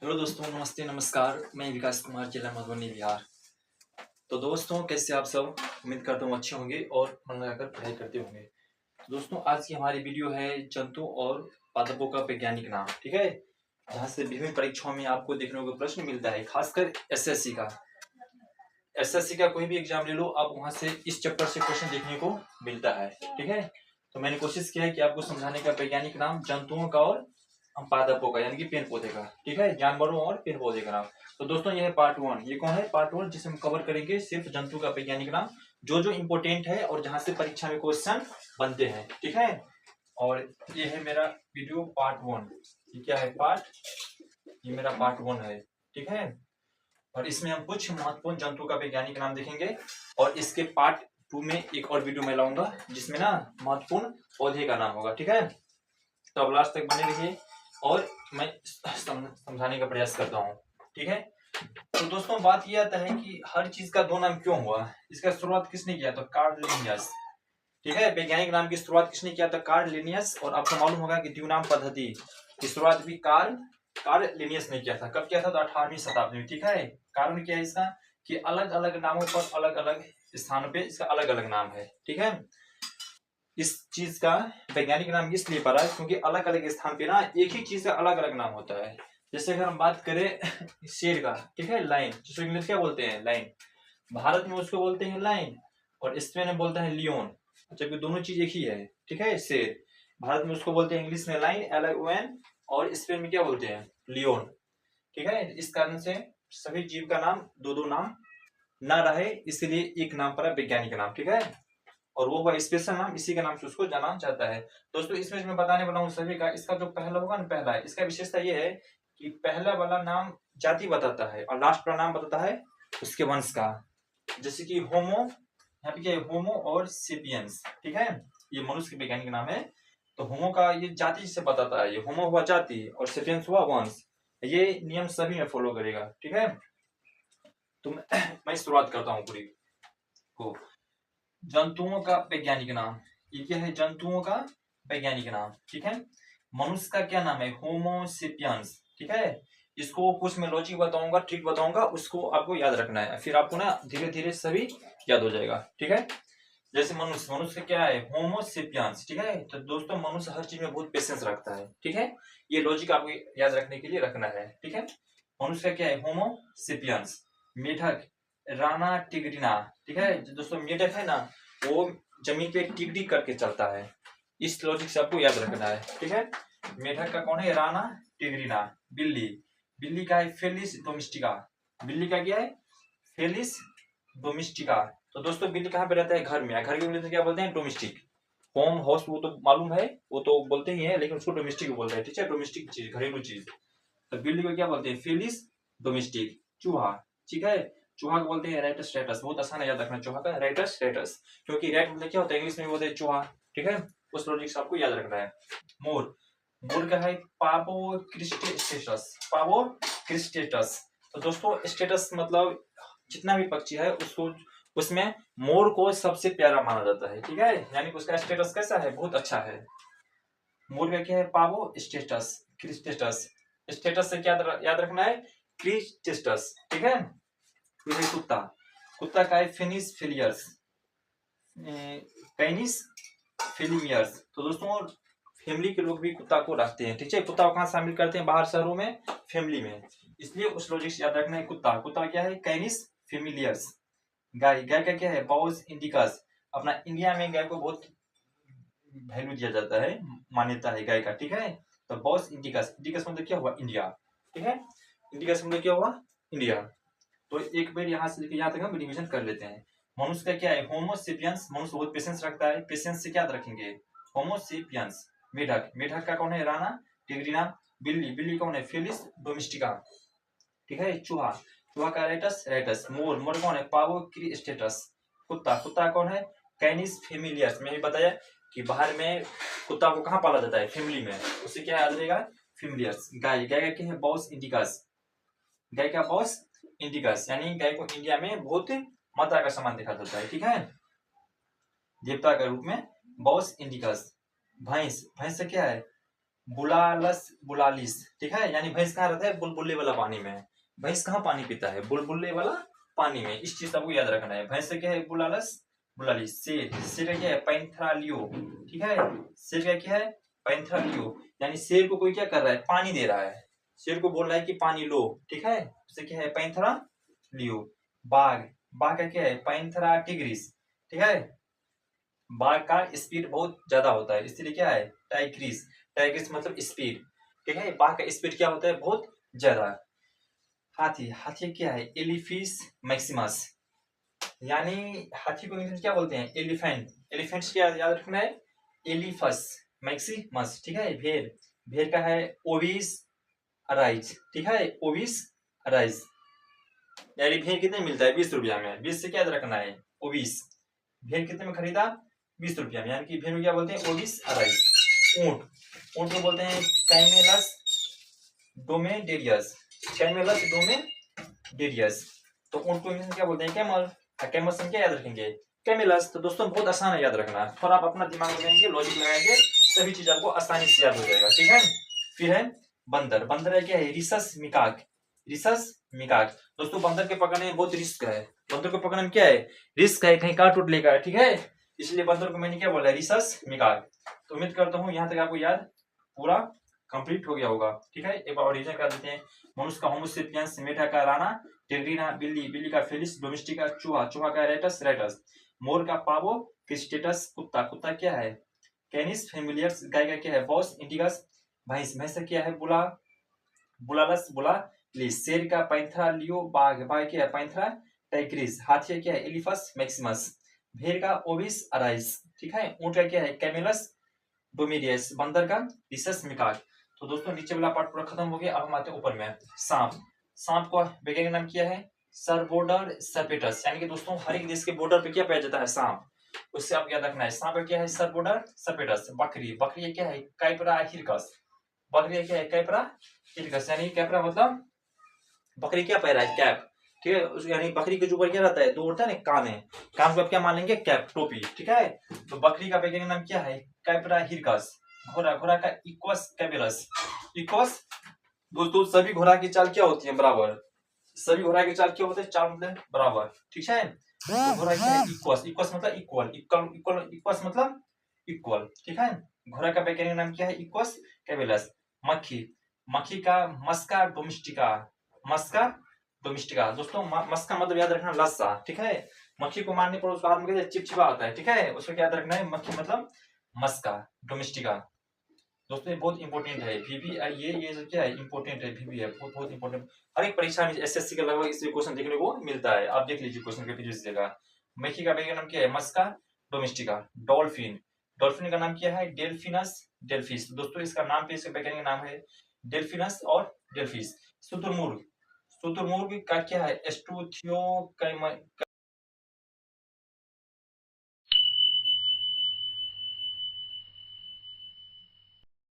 Hello दोस्तों, नमस्ते नमस्कार। मैं विकास कुमार, जिला मधुबनी, बिहार। तो दोस्तों, कैसे आप सब? उम्मीद करता हूँ अच्छे होंगे और मन लगाकर पढ़ाई करते होंगे। तो दोस्तों, आज की हमारी वीडियो है जंतु और पादपों का वैज्ञानिक नाम। ठीक है, जहाँ से विभिन्न परीक्षाओं में आपको देखने को प्रश्न मिलता है, खासकर एसएससी का कोई भी एग्जाम ले लो, आप वहां से इस चैप्टर से क्वेश्चन देखने को मिलता है। ठीक है, तो मैंने कोशिश किया है कि आपको समझाने का वैज्ञानिक नाम जंतुओं का और पादपों का, यानी कि पेड़ पौधे का। ठीक है, जानवरों और पेड़ पौधे का नाम। तो दोस्तों, ये है पार्ट 1। ये कौन है? पार्ट 1, जिसे हम कवर करेंगे सिर्फ जंतु का वैज्ञानिक नाम, जो जो इंपोर्टेंट है और जहां से परीक्षा में क्वेश्चन बनते हैं। ठीक है, और ये है मेरा वीडियो पार्ट 1। ये क्या है? ये मेरा पार्ट 1 है। ठीक है, और इसमें हम कुछ महत्वपूर्ण जंतु का वैज्ञानिक नाम देखेंगे, और इसके पार्ट 2 में एक और वीडियो मैं लाऊंगा जिसमें ना महत्वपूर्ण पौधे का नाम होगा। ठीक है, तो अब लास्ट तक बने रहिए और मैं समझाने का प्रयास करता हूँ। ठीक है, तो दोस्तों, बात यह आता है कि हर चीज का दो नाम क्यों हुआ। इसका शुरुआत किसने किया? तो कार्ल लिनियस। ठीक है, वैज्ञानिक नाम की शुरुआत किसने किया था? Karl Linnaeus. और आपको मालूम होगा कि द्विनाम पद्धति की शुरुआत भी कार्ल लिनियस ने किया था। कब किया था? तो 18वीं शताब्दी में। ठीक है, कारण क्या है इसका कि अलग अलग नामों पर अलग अलग स्थानों पे इसका अलग अलग नाम है। ठीक है, इस चीज का वैज्ञानिक नाम इसलिए पड़ा है क्योंकि अलग अलग स्थान पे ना एक ही चीज का अलग अलग नाम होता है। जैसे अगर हम बात करें शेर का, ठीक है, लाइन, जिसको इंग्लिश क्या बोलते हैं? लाइन। भारत में उसको बोलते हैं लाइन, और स्पेन में बोलता है लियोन, जबकि दोनों चीज एक ही है। ठीक है, शेर भारत में उसको बोलते हैं इंग्लिश में लाइन, LION, और स्पेन में क्या बोलते हैं? लियोन। ठीक है, इस कारण से सभी जीव का नाम दो दो नाम ना रहे, इसलिए एक नाम पर वैज्ञानिक नाम। ठीक है, और वो हुआ स्पेशल नाम, इसी के नाम से उसको जाना जाता है। दोस्तों, इसमें मैं बताने वाला हूँ सभी का, इसका जो पहला होगा ना, पहला है, इसका विशेषता ये है कि पहला वाला नाम जाति बताता है और लास्ट वाला नाम बताता है उसके वंश का। जैसे कि होमो, यहाँ पे क्या है? होमो और सेपियंस। ठीक है, ये मनुष्य के वैज्ञानिक नाम है। तो होमो का ये जाति से बताता है, ये होमो हुआ जाति और सेपियंस हुआ वंश। ये नियम सभी में फॉलो करेगा। ठीक है, तो मैं शुरुआत करता हूँ पूरी को। जंतुओं का वैज्ञानिक नाम, ये क्या है? जंतुओं का वैज्ञानिक नाम। ठीक है, मनुष्य का क्या नाम है? Homo sapiens. ठीक है, इसको कुछ मैं लॉजिक बताऊंगा, ट्रिक बताऊंगा, उसको आपको याद रखना है, फिर आपको ना धीरे धीरे सभी याद हो जाएगा। ठीक है, जैसे मनुष्य क्या है? Homo sapiens. ठीक है, तो दोस्तों, मनुष्य हर चीज में बहुत पेशेंस रखता है। ठीक है, ये लॉजिक आपको याद रखने के लिए रखना है। ठीक है, मनुष्य का क्या है? Homo sapiens. मेढक राना टिग्रिना। ठीक है, जो दोस्तों मेढक है ना, वो जमीन पे टिगड़ी करके चलता है। इस लॉजिक से आपको याद रखना है। ठीक है, मेढक का कौन है? Rana tigrina. बिल्ली का है फेलिस डोमेस्टिका। बिल्ली का क्या है? Felis domestica. तो दोस्तों, बिल्ली कहाँ पे रहता है? घर में। घर के इंग्लिश में क्या बोलते हैं? डोमेस्टिक। होम हाउस वो तो मालूम है, वो तो बोलते ही है, लेकिन उसको डोमेस्टिक बोलते हैं। ठीक है, डोमेस्टिक चीज, घरेलू चीज। तो बिल्ली को क्या बोलते हैं? Felis domestic. चूहा, ठीक है, चूहा को बोलते हैं रेटस रेटस। बहुत आसान है याद रखना चूहा का, रेटस रेटस, क्योंकि रेट मतलब क्या होता है? इंग्लिश में बोलते हैं चूहा। ठीक है, उस लॉजिक से आपको याद रखना है। मोर, मोर का है पावो क्रिस्टेटस। पावो क्रिस्टेटस। तो दोस्तों, स्टेटस मतलब जितना भी पक्षी है उसको, उसमें मोर को सबसे प्यारा माना जाता है। ठीक है, यानी कि उसका स्टेटस कैसा है? बहुत अच्छा है। मोर का क्या है? पावो स्टेटस क्रिस्टेटस। स्टेटस से क्या याद रखना है? क्रिस्टेटस। ठीक है, फिर है कुत्ता। कुत्ता का है फिनिस फिलियर्स, कैनिस फिलिमियर्स। तो दोस्तों, फैमिली के लोग भी कुत्ता को रखते हैं। ठीक है, कुत्ता को कहाँ शामिल करते हैं? बाहर शहरों में फैमिली में, इसलिए उस लॉजिक से याद रखना है। कुत्ता क्या है? कैनिस फेमिलियर्स। गाय का क्या है? Bos indicus. अपना इंडिया में गाय को बहुत वैल्यू दिया जाता है, मान्यता है गाय का। ठीक है, तो बॉस इंडिकस। इंडिकस मतलब क्या हुआ? इंडिया। ठीक है, इंडिकस मतलब क्या हुआ? इंडिया। तो एक बार यहाँ से लेकर यहाँ तक हम रिविजन कर लेते हैं। मनुष्य का क्या है? Homo sapiens. मनुष्य बहुत पेशेंस रखता है, पेशेंस से क्या रखेंगे? Homo sapiens. मेढक का कौन है? Rana tigrina. बिल्ली कौन है? Felis domestica. ठीक है, चूहा का रेटस। मोर कौन है? Pavo cristatus. कुत्ता कौन है? कैनिस फेमिलियस। मैंने बताया कि बाहर में कुत्ता को कहाँ पाला जाता है? फैमिली में, उससे क्या याद रहेगा? फेमिलियस। गाय का क्या है? Bos indicus. गाय का बॉस इंडिकस, यानी गाय को इंडिया में बहुत मात्रा का सामान देखा जाता है। ठीक है, देवता के रूप में बॉस इंडिकस। भैंस से क्या है? बुलालस बुलालिस, ठीक है, यानी भैंस कहाँ रहता है, बुलबुले वाला पानी में। भैंस कहाँ पानी पीता है, बुलबुले वाला पानी में। इस चीज सबको याद रखना है। भैंस से क्या है, बुलालस बुलालिस। शेर का क्या है, पैंथरालियो, ठीक है, शेर का क्या है, पैंथरालियो, यानी शेर को कोई क्या कर रहा है, पानी दे रहा है। शेर को बोल रहा है कि पानी लो, ठीक है, उसे क्या है, पैंथरा लियो। बाघ, बाघ का क्या है, पैंथरा टिग्रिस, ठीक है, बाघ का स्पीड बहुत ज्यादा होता है, इसलिए क्या है, टाइग्रिस। टाइग्रिस मतलब स्पीड, ठीक है, बाघ का स्पीड क्या होता है, बहुत ज्यादा। हाथी, हाथी क्या है, एलिफिस मैक्सिमस, यानी हाथी को इंग्लिश में क्या बोलते हैं, एलिफेंट। एलिफेंट्स क्या याद रखना है, एलिफस मैक्सिमस, ठीक है। भेड़, भेड़ का है ओविस अराइज, ठीक है, ओविस अराइज, यानी भेड़ कितने में मिलता है, 20 रुपया में। 20 से क्या याद रखना है, ओविस। भेड़ कितने में खरीदा, 20 रुपया में, यानी कि भेड़ को क्या बोलते हैं, ओविस अराइज। ऊंट, ऊंट को बोलते हैं कैमेलस डोमेडेरियस, कैमेलस डोमेडेरियस। तो ऊंट को इंग्लिश में क्या बोलते हैं, कैमल। कैमल से हम क्या याद रखेंगे, कैमेलस। तो दोस्तों बहुत आसान है याद रखना, थोड़ा आप अपना दिमाग लगाएंगे, लॉजिक लगाएंगे, सभी चीज आपको आसानी से याद हो जाएगा, ठीक है। फिर है बंदर, बंदर है क्या है, रिसस मिकाक, रिसस मिकाक। दोस्तों बंदर के पकड़ने में बहुत रिस्क है, बंदर को पकड़ने में क्या है, रिस्क है, कहीं काट उठ लेगा, ठीक है, इसलिए बंदर को मैंने क्या बोला, रिसस मिकाक। तो उम्मीद करता हूँ यहाँ तक आपको याद पूरा कंप्लीट हो गया होगा, ठीक है। एक बार ओरिजिन कर देते हैं। मनुष्य का होमो सेपियंस, मेढा का राणा, टेरिना बिल्ली, बिल्ली का फेलिस, डोमेस्टिका चूहा, चूहा का रेटस, रेटस, मोर का पावो, क्रिस्टेटस कुत्ता, कुत्ता क्या है, कैनिस फेमिलियर्स, गाय का क्या है, बॉस इंडिगस, भैंस, भैंस क्या है, बुला बुलालस बुलालिस, शेर का पैंथरा लियो, बाघ, बाघ क्या है, पैंथरा टाइग्रिस, हाथी क्या है, एलिफस मैक्सिमस, भेड़ का ओविस अराइस, ठीक है, ऊंट का क्या है, कैमेलस डोमिडियस, बंदर का रिसस मिकाक। तो दोस्तों नीचे वाला पार्ट पूरा खत्म हो गया, अब हम आते हैं ऊपर में। सांप, सांप का वैज्ञानिक नाम क्या है, सरबोर्डर सर्पेटस, यानी कि दोस्तों हर एक देश के बॉर्डर पे क्या पाया जाता है, सांप। उससे आप याद रखना है, सांप क्या है, सरबोर्डर सर्पेटस। बकरी, बकरी क्या है, कैपरा हिरकस, बकरी क्या है, कैपरा हिरकस, यानी कैपरा मतलब बकरी क्या पहन रहा है, कैप, ठीक है, यानी बकरी के ऊपर क्या रहता है, दो होता है ना कान है, कान को आप क्या मान लेंगे, कैप, टोपी, ठीक है। तो बकरी का वैज्ञानिक नाम क्या है, कैपरा हिरकस। घोड़ा, घोड़ा का इक्वस कैपेलस, इक्वस। दोस्तों सभी घोड़ा की चाल क्या होती है, बराबर। सभी घोड़ा की चाल क्या होते हैं, चाल मतलब बराबर, ठीक है। तो घोड़ा क्या है, इक्वस, इक्वस मतलब इक्वल, इक्वल इक्वल, इक्वस मतलब इक्वल, ठीक है। घोड़ा का वैज्ञानिक नाम क्या है, इक्वस कैपेलस। मक्खी, मक्खी का मस्का डोमेस्टिका, मस्का डोमेस्टिका। दोस्तों मस्का मतलब याद रखना लस्सा, ठीक है। मक्खी को मारने पर उसका हाथ में चिपचिपा आता है, ठीक है, उसको क्या याद रखना है, मक्खी मतलब मस्का डोमेस्टिका। दोस्तों ये बहुत इंपॉर्टेंट है, VBI, ये जो क्या है, इंपॉर्टेंट है, VBI है, बहुत बहुत इंपॉर्टेंट। हर एक परीक्षा में SSC का लगभग इस क्वेश्चन देखने को मिलता है, आप देख लीजिए क्वेश्चन के पीछे जगह। मक्खी का वैज्ञानिक नाम क्या है, मस्का डोमेस्टिका। डॉल्फिन, डॉल्फिन का नाम क्या है, डेल्फिनस डेल्फिस। दोस्तों इसका नाम पे इसका वैज्ञानिक नाम है डेल्फिनस और डेल्फिस। शुतुरमुर्ग, शुतुरमुर्ग का क्या है, एस्टूथियो